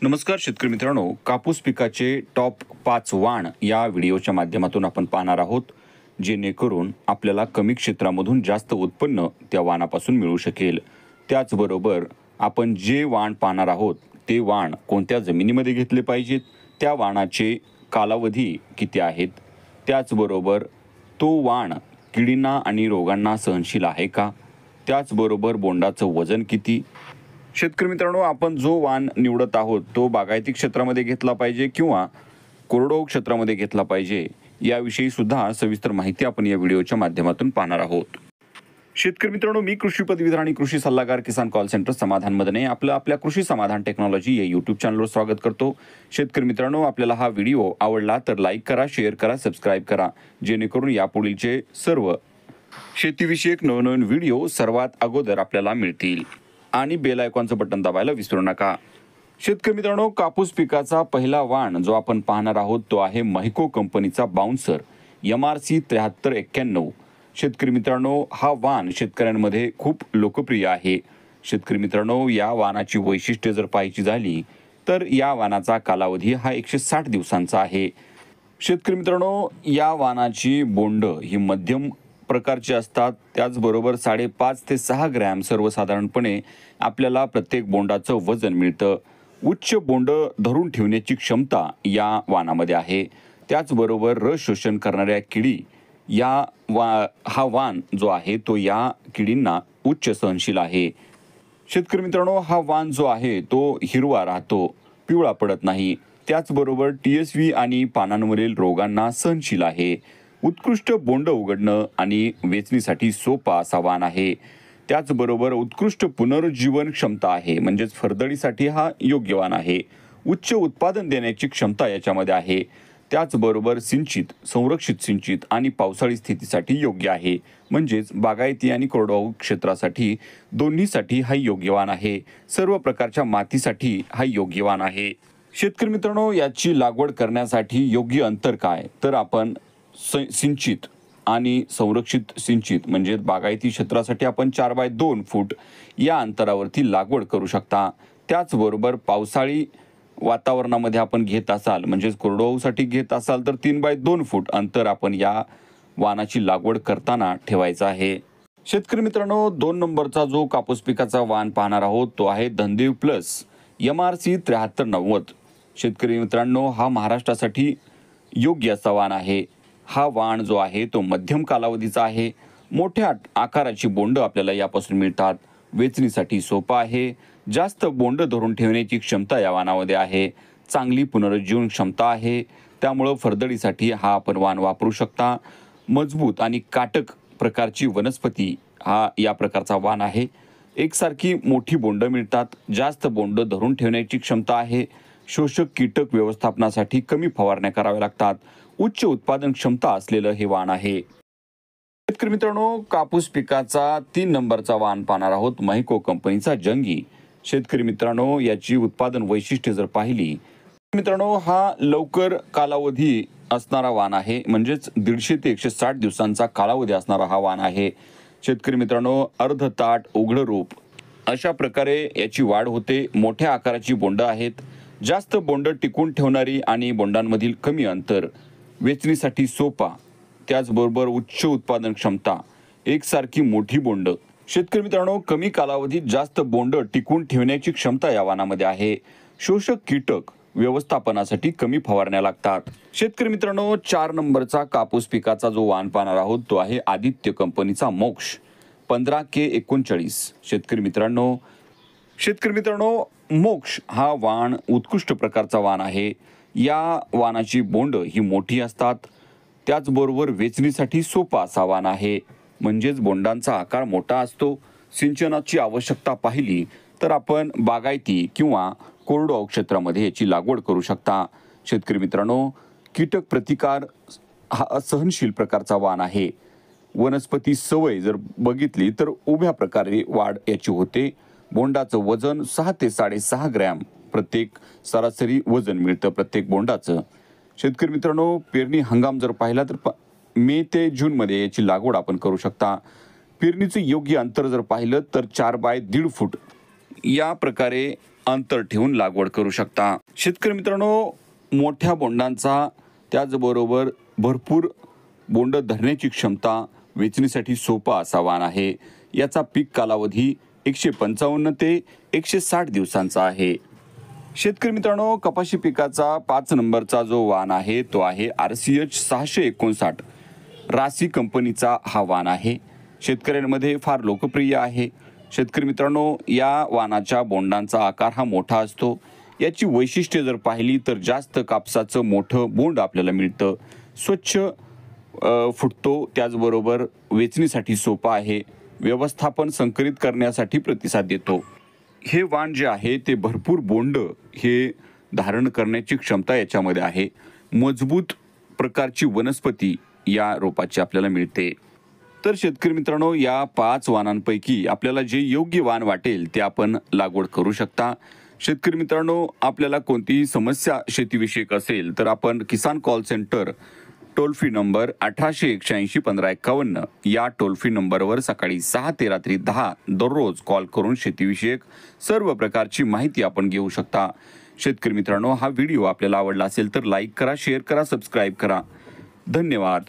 नमस्कार शेतकरी मित्रांनो, कापूस पिकाचे टॉप 5 वाण या व्हिडिओच्या माध्यमातून आपण पाहणार आहोत, जेणेकरून आपल्याला कमी क्षेत्रामधून जास्त उत्पन्न त्या वाणापासून मिळू शकेल. त्याचबरोबर आपण जे वाण पाहणार आहोत ते वाण कोणत्या जमिनीमध्ये घेतले पाहिजेत, त्या वाणाचे कालावधी किती आहेत, त्याचबरोबर तो वाण किडींना आणि रोगांना सहनशील आहे का, त्याचबरोबर बोंडाचं वजन किती. शेतकरी मित्रांनो, आपण जो वाण निवडत आहोत तो बागायती क्षेत्रामध्ये घेतला पाहिजे किंवा कोरडवाहू क्षेत्रामध्ये घेतला पाहिजे, याविषयी सुद्धा सविस्तर माहिती आपण या व्हिडिओच्या माध्यमातून पाहणार आहोत. शेतकरी मित्रांनो, मी कृषी पदवीधर आणि कृषी सल्लागार किसान कॉल सेंटर समाधान मदने आपल्या कृषी समाधान टेक्नॉलॉजी या यूट्यूब चॅनलवर स्वागत करतो. शेतकरी मित्रांनो, आपल्याला हा व्हिडिओ आवडला तर लाईक करा, शेअर करा, सबस्क्राईब करा, जेणेकरून यापुढीलचे सर्व शेतीविषयक नवनवीन व्हिडिओ सर्वात अगोदर आपल्याला मिळतील. आणि बेल आयकॉनचं बटन दाबायला विसरू नका. शेतकरी मित्रांनो, कापूस पिकाचा पहिला वाण जो आपण पाहणार आहोत तो आहे महिको कंपनीचा बाउन्सर MRC 7391. शेतकरी मित्रांनो, हा वाण शेतकऱ्यांमध्ये खूप लोकप्रिय आहे. शेतकरी मित्रांनो, या वाणाची वैशिष्ट्ये जर पाहायची झाली तर या वाणाचा कालावधी हा 160 दिवसांचा आहे. शेतकरी मित्रांनो, या वाणाची बोंड ही मध्यम प्रकारचे असतात. त्याचबरोबर 5.5 ते 6 ग्रॅम सर्वसाधारणपणे आपल्याला प्रत्येक बोंडाचं वजन मिळतं. उच्च बोंड धरून ठेवण्याची क्षमता या वाणामध्ये आहे. त्याचबरोबर रस शोषण करणाऱ्या किडी हा वाण जो आहे तो या किडींना उच्च सहनशील आहे. शेतकरी मित्रांनो, हा वाण जो आहे तो हिरवा राहतो, पिवळा पडत नाही. त्याचबरोबर TSV आणि पानांवरील रोगांना सहनशील आहे. उत्कृष्ट बोंड उघडणं आणि वेचणीसाठी सोपा असा वाण आहे. त्याचबरोबर उत्कृष्ट पुनरुज्जीवन क्षमता आहे, म्हणजेच फरदडीसाठी हा योग्य वाण आहे. उच्च उत्पादन देण्याची क्षमता याच्यामध्ये आहे. त्याचबरोबर सिंचित, संरक्षित सिंचित आणि पावसाळी स्थितीसाठी योग्य आहे, म्हणजेच बागायती आणि कोरडवाहू क्षेत्रासाठी दोन्हीसाठी हा योग्य वाण आहे. सर्व प्रकारच्या मातीसाठी हा योग्य वाण आहे. शेतकरी मित्रांनो, याची लागवड करण्यासाठी योग्य अंतर काय, तर आपण सिंचित आणि संरक्षित सिंचित म्हणजे बागायती क्षेत्रासाठी आपण 4x2 फूट या अंतरावरती लागवड करू शकता. त्याचबरोबर पावसाळी वातावरणामध्ये आपण घेत असाल, म्हणजेच कोरडवाहूसाठी घेत असाल तर 3x2 फूट अंतर आपण या वाणाची लागवड करताना ठेवायचं आहे. शेतकरी मित्रांनो, 2 नंबरचा जो कापूस पिकाचा वाण पाहणार आहोत तो आहे धनदेव प्लस MRC 7390. शेतकरी मित्रांनो, हा महाराष्ट्रासाठी योग्य असा वाण आहे. हा वाण जो आहे तो मध्यम कालावधीचा आहे. मोठ्या आकाराची बोंड आपल्याला यापासून मिळतात. वेचणीसाठी सोपा आहे. जास्त बोंड धरून ठेवण्याची क्षमता या वाणामध्ये आहे. चांगली पुनरुज्जीवन क्षमता आहे. त्यामुळं फरदडीसाठी हा आपण वाण वापरू शकता. मजबूत आणि काटक प्रकारची वनस्पती हा या प्रकारचा वाण आहे. एकसारखी मोठी बोंड मिळतात. जास्त बोंड धरून ठेवण्याची क्षमता आहे. शोषक कीटक व्यवस्थापनासाठी कमी फवारण्या कराव्या लागतात. उच्च उत्पादन क्षमता असलेलं हे वाण आहे. शेतकरी मित्रांनो, कापूस पिकाचा 3 नंबरचा वाण पाहणार आहोत महिको कंपनीचा जंगी. शेतकरी मित्रांनो, याची उत्पादन वैशिष्ट्ये जर पाहिली मित्रांनो, हा लवकर कालावधी असणारा वाण आहे, म्हणजेच 150 ते 160 दिवसांचा कालावधी असणारा हा वाण आहे. शेतकरी मित्रांनो, अर्धताट उघडं रूप अशा प्रकारे याची वाढ होते. मोठ्या आकाराची बोंड आहेत. जास्त बोंड टिकून ठेवणारी आणि बोंडांमधील कमी अंतर, वेचणीसाठी सोपा, त्याचबरोबर उच्च उत्पादन क्षमता, एकसारखी मोठी बोंड. शेतकरी मित्रांनो, कमी कालावधीत जास्त बोंड टिकून ठेवण्याची क्षमता या वाणामध्ये आहे. शोषक कीटक व्यवस्थापनासाठी कमी फवारण्या लागतात. शेतकरी मित्रांनो, 4 नंबरचा कापूस पिकाचा जो वाण पाहणार आहोत तो आहे आदित्य कंपनीचा मोक्ष 15K39. शेतकरी मित्रांनो, मोक्ष हा वाण उत्कृष्ट प्रकारचा वाण आहे. या वाणाची बोंड ही मोठी असतात. त्याचबरोबर वेचणीसाठी सोपा असा वाण आहे, म्हणजेच बोंडांचा आकार मोठा असतो. सिंचनाची आवश्यकता पाहिली तर आपण बागायती किंवा कोरडवाहू क्षेत्रामध्ये याची लागवड करू शकता. शेतकरी मित्रांनो, कीटक प्रतिकार हा सहनशील प्रकारचा वाण आहे. वनस्पती सवय जर बघितली तर उभ्या प्रकारे वाढ याची होते. बोंडाचं वजन 6 ते 6.5 ग्रॅम प्रत्येक सरासरी वजन मिळतं प्रत्येक बोंडाचं. शेतकरी मित्रांनो, पेरणी हंगाम जर पाहिला तर मे ते जूनमध्ये याची लागवड आपण करू शकता. पेरणीचं योग्य अंतर जर पाहिलं तर 4x1.5 फूट या प्रकारे अंतर ठेवून लागवड करू शकता. शेतकरी मित्रांनो, मोठ्या बोंडांचा त्याचबरोबर भरपूर बोंड धरण्याची क्षमता, वेचणीसाठी सोपा असा वाण आहे. याचा पीक कालावधी 155 ते 160 दिवसांचा आहे. शेतकरी मित्रांनो, कपाशी पिकाचा 5 नंबरचा जो वाण आहे तो आहे RCH 659. रासी कंपनीचा हा वाण आहे. शेतकऱ्यांमध्ये फार लोकप्रिय आहे. शेतकरी मित्रांनो, या वाणाच्या बोंडांचा आकार हा मोठा असतो. याची वैशिष्ट्ये जर पाहिली तर जास्त कापसाचं मोठं बोंड आपल्याला मिळतं. स्वच्छ फुटतो, त्याचबरोबर वेचणीसाठी सोपा आहे. व्यवस्थापन संकलित करण्यासाठी प्रतिसाद देतो. हे वाण जे आहे ते भरपूर बोंड हे धारण करण्याची क्षमता याच्यामध्ये आहे. मजबूत प्रकारची वनस्पती या रोपाची आपल्याला मिळते. तर शेतकरी मित्रांनो, या 5 वाणांपैकी आपल्याला जे योग्य वाण वाटेल ते आपण लागवड करू शकता. शेतकरी मित्रांनो, आपल्याला कोणतीही समस्या शेतीविषयक असेल तर आपण Kisan call centre toll free number 1881 या टोल फ्री नंबरवर सकाळी 6 ते रात्री 10 दररोज कॉल करून शेतीविषयक सर्व प्रकारची माहिती आपण घेऊ शकता. शेतकरी मित्रांनो, हा व्हिडिओ आपल्याला आवडला असेल तर लाईक करा, शेअर करा, सबस्क्राईब करा. धन्यवाद.